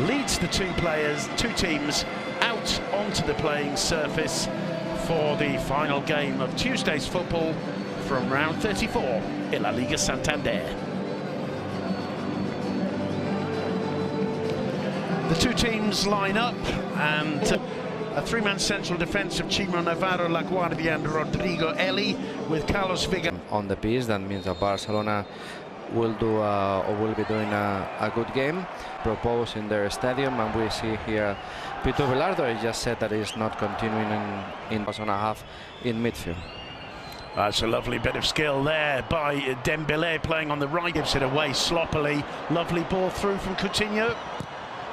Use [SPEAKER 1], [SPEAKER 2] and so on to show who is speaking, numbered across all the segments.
[SPEAKER 1] leads the two teams out onto the playing surface for the final game of Tuesday's football from round 34 in La Liga Santander. The two teams line up, and a three-man central defence of Chimo Navarro, LaGuardia and Rodrigo Eli, with Carlos Viga
[SPEAKER 2] on the pitch. That means that Barcelona will do or will be doing a good game, proposed in their stadium, and we see here Pitu Velardo. He just said that he's not continuing in Barcelona half in midfield.
[SPEAKER 1] That's a lovely bit of skill there by Dembélé, playing on the right, gives it away sloppily. Lovely ball through from Coutinho.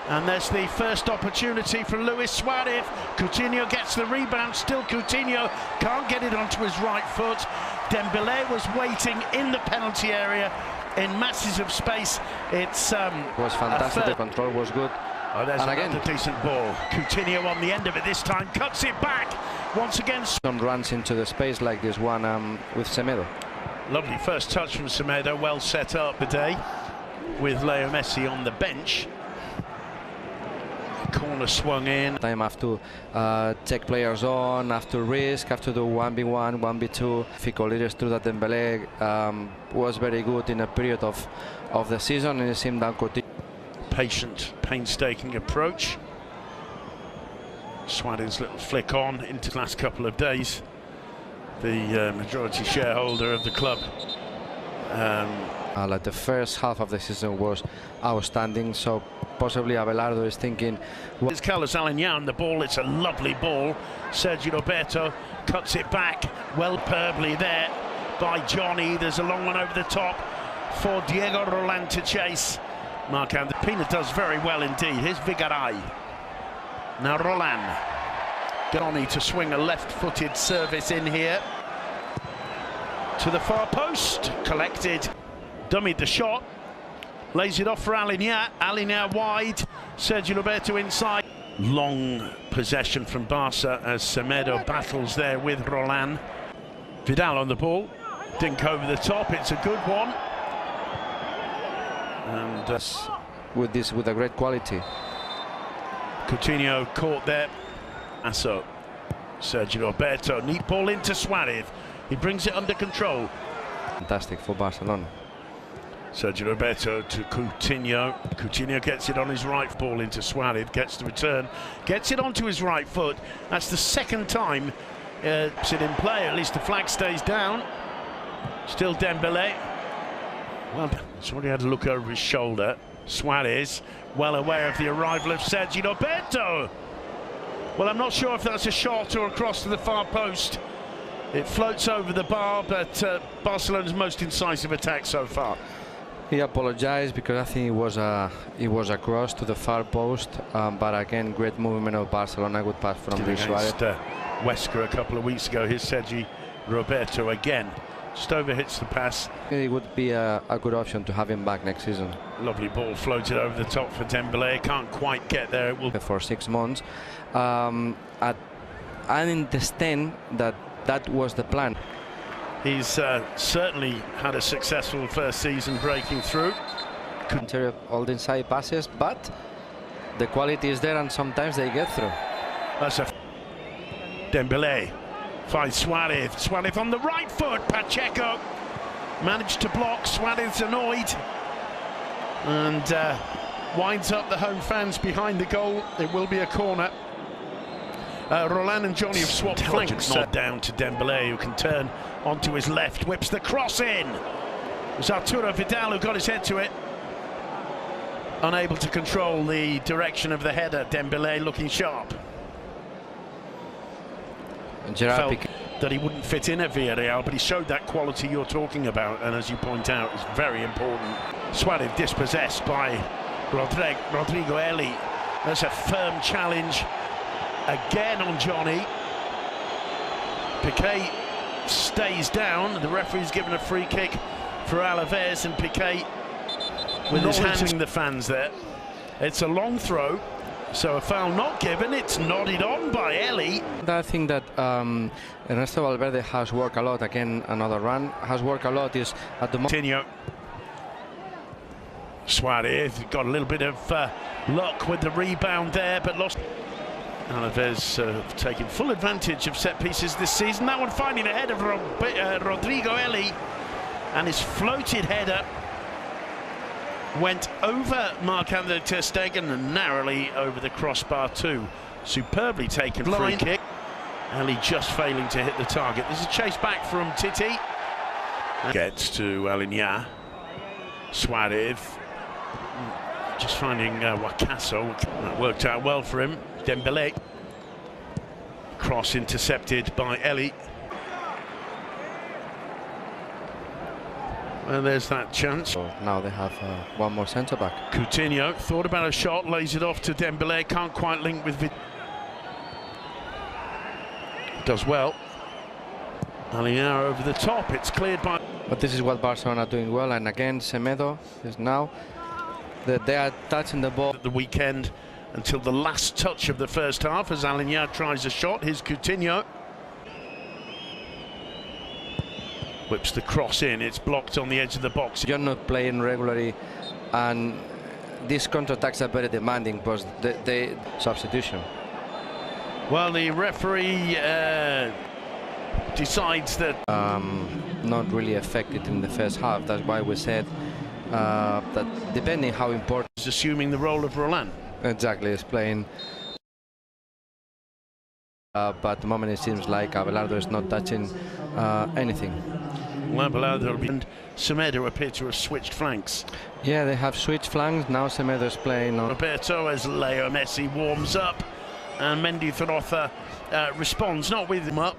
[SPEAKER 1] And there's the first opportunity for Luis Suarez. Coutinho gets the rebound, still Coutinho can't get it onto his right foot. Dembélé was waiting in the penalty area in masses of space. It
[SPEAKER 2] was fantastic, the control was good.
[SPEAKER 1] Oh, there's
[SPEAKER 2] and
[SPEAKER 1] another
[SPEAKER 2] again,
[SPEAKER 1] decent ball. Coutinho on the end of it this time, cuts it back once again.
[SPEAKER 2] Some runs into the space like this one with Semedo.
[SPEAKER 1] Lovely first touch from Semedo, well set up today with Leo Messi on the bench. Corner swung in.
[SPEAKER 2] Time have to check players on, have to risk, have to do 1v1, 1v2. It is true that Dembélé was very good in a period of the season, and it seemed that Coutinho.
[SPEAKER 1] Patient, painstaking approach. Suarez's little flick on into the last couple of days. The majority shareholder of the club.
[SPEAKER 2] Like the first half of the season was outstanding, so possibly Abelardo is thinking.
[SPEAKER 1] It's Carlos Alagnan, the ball, it's a lovely ball. Sergio Roberto cuts it back, well purply there by Johnny. There's a long one over the top for Diego Roland to chase. Marc-André Pina does very well indeed. Here's Vigaray. Now Roland. Johnny to swing a left-footed service in here. To the far post, collected. Dummied the shot, lays it off for Alagnan. Alagnan wide, Sergio Roberto inside. Long possession from Barca as Semedo battles there with Roland. Vidal on the ball, dink over the top, it's a good one. And
[SPEAKER 2] with a great quality.
[SPEAKER 1] Coutinho caught there. Asso, Sergio Roberto, neat ball into Suarez. He brings it under control.
[SPEAKER 2] Fantastic for Barcelona.
[SPEAKER 1] Sergio Roberto to Coutinho. Coutinho gets it on his right, ball into Suarez, gets the return, gets it onto his right foot. That's the second time it's in play, at least the flag stays down. Still Dembélé. Well, somebody had to look over his shoulder. Suarez, well aware of the arrival of Sergio Roberto. Well, I'm not sure if that's a shot or a cross to the far post. It floats over the bar, but Barcelona's most incisive attack so far.
[SPEAKER 2] He apologized because I think it was a cross to the far post, but again, great movement of Barcelona, good pass from Luis Suarez.
[SPEAKER 1] Wesker a couple of weeks ago, here's Sergi Roberto again. Just overhits the pass.
[SPEAKER 2] It would be a good option to have him back next season.
[SPEAKER 1] Lovely ball floated over the top for Dembélé, can't quite get there. It will
[SPEAKER 2] for 6 months. I understand that was the plan.
[SPEAKER 1] He's certainly had a successful first season breaking through.
[SPEAKER 2] Couldn't all the inside passes, but the quality is there, and sometimes they get through.
[SPEAKER 1] That's a Dembélé finds Suarez. Suarez on the right foot. Pacheco managed to block. Suarez annoyed and winds up the home fans behind the goal. It will be a corner. Roland and Johnny have swapped flanks. Not down to Dembélé, who can turn onto his left, whips the cross in. It was Arturo Vidal who got his head to it. Unable to control the direction of the header. Dembélé looking sharp. Felt that he wouldn't fit in at Villarreal, but he showed that quality you're talking about, and as you point out, it's very important. Suarez dispossessed by Rodrigo Eli. There's a firm challenge again on Johnny. Piqué stays down. The referee's given a free kick for Alaves, and Piqué with his hands in the fans there. It's a long throw, so a foul not given. It's nodded on by Eli.
[SPEAKER 2] I think that Ernesto Valverde has worked a lot. Again, another run has worked a lot. Is at the moment.
[SPEAKER 1] Suarez got a little bit of luck with the rebound there, but lost. Alaves taking full advantage of set pieces this season. That one finding ahead of Rodrigo Eli, and his floated header went over Marc-Andre ter Stegen and narrowly over the crossbar too. Superbly taken free kick. Eli just failing to hit the target. There's a chase back from Titi. Gets to Alaves. Suarez just finding Wakaso. That worked out well for him. Dembele. Cross intercepted by Eli. Well, there's that chance.
[SPEAKER 2] So now they have one more centre-back.
[SPEAKER 1] Coutinho thought about a shot, lays it off to Dembele. Can't quite link with does well. Alaves over the top. It's cleared by.
[SPEAKER 2] But this is what Barcelona are doing well, and again Semedo is now they are touching the ball
[SPEAKER 1] At the weekend until the last touch of the first half as Alaves tries a shot. Here's Coutinho. Whips the cross in. It's blocked on the edge of the box.
[SPEAKER 2] You're not playing regularly, and these counter-attacks are very demanding because they substitution.
[SPEAKER 1] Well, the referee decides that
[SPEAKER 2] not really affected in the first half. That's why we said that depending how important.
[SPEAKER 1] is assuming the role of Roland.
[SPEAKER 2] Exactly, is playing. But at the moment it seems like Abelardo is not touching anything.
[SPEAKER 1] Abelardo and Semedo appear to have switched flanks.
[SPEAKER 2] Yeah, they have switched flanks. Now Semedo is playing on.
[SPEAKER 1] Roberto as Leo Messi warms up, and Mendy Thorotha responds, not with him up,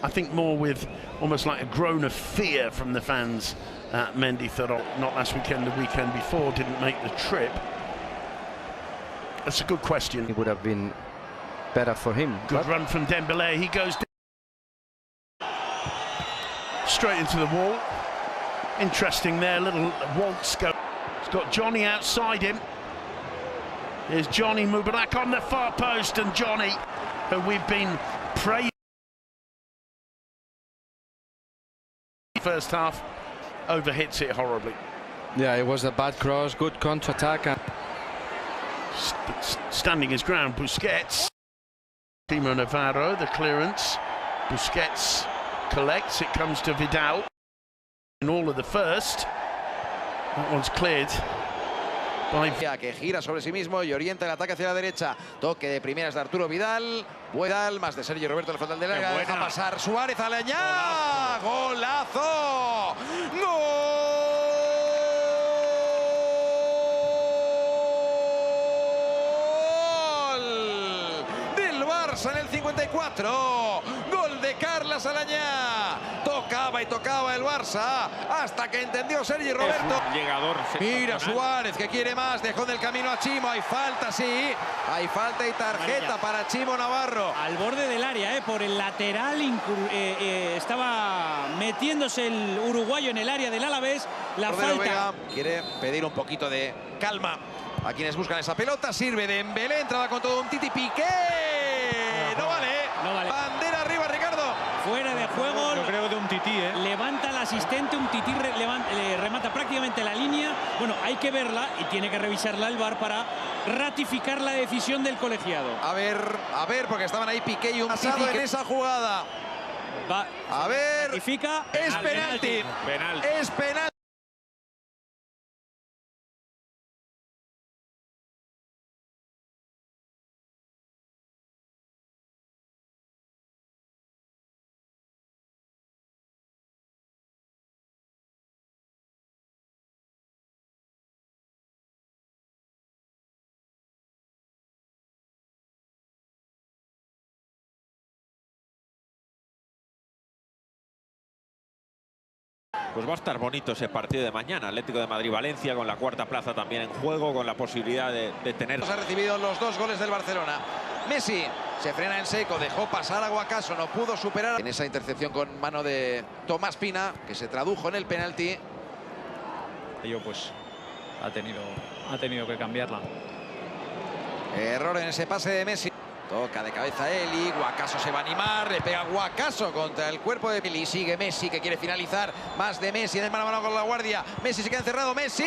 [SPEAKER 1] I think more with almost like a groan of fear from the fans. Mendy Thorotha, not last weekend, the weekend before, didn't make the trip. That's a good question.
[SPEAKER 2] It would have been better for him.
[SPEAKER 1] Good run from Dembele. He goes straight into the wall. Interesting there, little waltz go. He's got Johnny outside him. Here's Johnny Mubarak on the far post, and Johnny, who we've been praising first half, overhits it horribly.
[SPEAKER 2] Yeah, it was a bad cross, good counter-attack.
[SPEAKER 1] Standing his ground, Busquets. Timo Navarro, the clearance. Busquets collects, it comes to Vidal. In all of the first. That one's cleared.
[SPEAKER 3] Que gira sobre sí mismo y orienta el ataque hacia la derecha. Toque de primeras de Arturo Vidal. Vidal, más de Sergio Roberto, el frontal del área. Deja pasar Suárez, Alaves. ¡Golazo! ¡Gol! Del Barça en el 54. Gol de Carles Alaves. Tocaba y tocaba el Barça hasta que entendió Sergi Roberto.
[SPEAKER 4] Llegador.
[SPEAKER 3] Mira Suárez, que quiere más, dejó en el camino a Chimo. Hay falta, sí. Hay falta y tarjeta para Chimo Navarro.
[SPEAKER 5] Al borde del área, por el lateral, estaba metiéndose el uruguayo en el área del Alavés. La falta.
[SPEAKER 3] Vega quiere pedir un poquito de calma a quienes buscan esa pelota. Sirve Dembélé, entrada con todo un Titi Piqué. No vale.
[SPEAKER 5] No vale.
[SPEAKER 3] Bandera arriba, Ricardo.
[SPEAKER 5] Fuera de juego.
[SPEAKER 4] Yo creo de un tití,
[SPEAKER 5] Levanta el asistente, un tití remata prácticamente la línea. Bueno, hay que verla y tiene que revisarla el VAR para ratificar la decisión del colegiado.
[SPEAKER 3] A ver, porque estaban ahí Piqué y un Titi en esa jugada. A ver,
[SPEAKER 5] ratifica.
[SPEAKER 3] Es penalti. Es penalti.
[SPEAKER 4] Pues va a estar bonito ese partido de mañana. Atlético de Madrid-Valencia con la cuarta plaza también en juego, con la posibilidad de tener.
[SPEAKER 3] Ha recibido los dos goles del Barcelona. Messi se frena en seco, dejó pasar a Wakaso, no pudo superar en esa intercepción con mano de Tomás Pina, que se tradujo en el penalti.
[SPEAKER 6] Ello pues ha tenido que cambiarla.
[SPEAKER 3] Error en ese pase de Messi. Toca de cabeza Eli, Wakaso se va a animar, le pega Wakaso contra el cuerpo de Eli. Sigue Messi, que quiere finalizar, más de Messi en el mano a mano con la guardia. Messi se queda encerrado, Messi.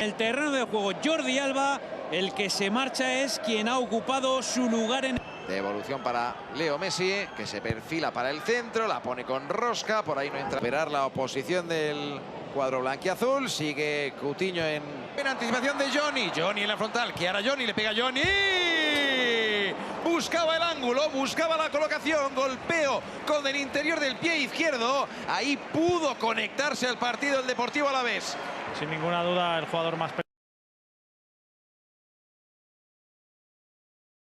[SPEAKER 5] El terreno de juego, Jordi Alba, el que se marcha es quien ha ocupado su lugar en...
[SPEAKER 3] Devolución para Leo Messi, que se perfila para el centro, la pone con rosca, por ahí no entra. Esperar la oposición del cuadro blanquiazul, sigue Coutinho en anticipación de Johnny. Johnny en la frontal, que ahora Johnny le pega a Johnny. Buscaba el ángulo, buscaba la colocación, golpeo con el interior del pie izquierdo. Ahí pudo conectarse al partido el Deportivo Alaves.
[SPEAKER 6] Sin ninguna duda el jugador más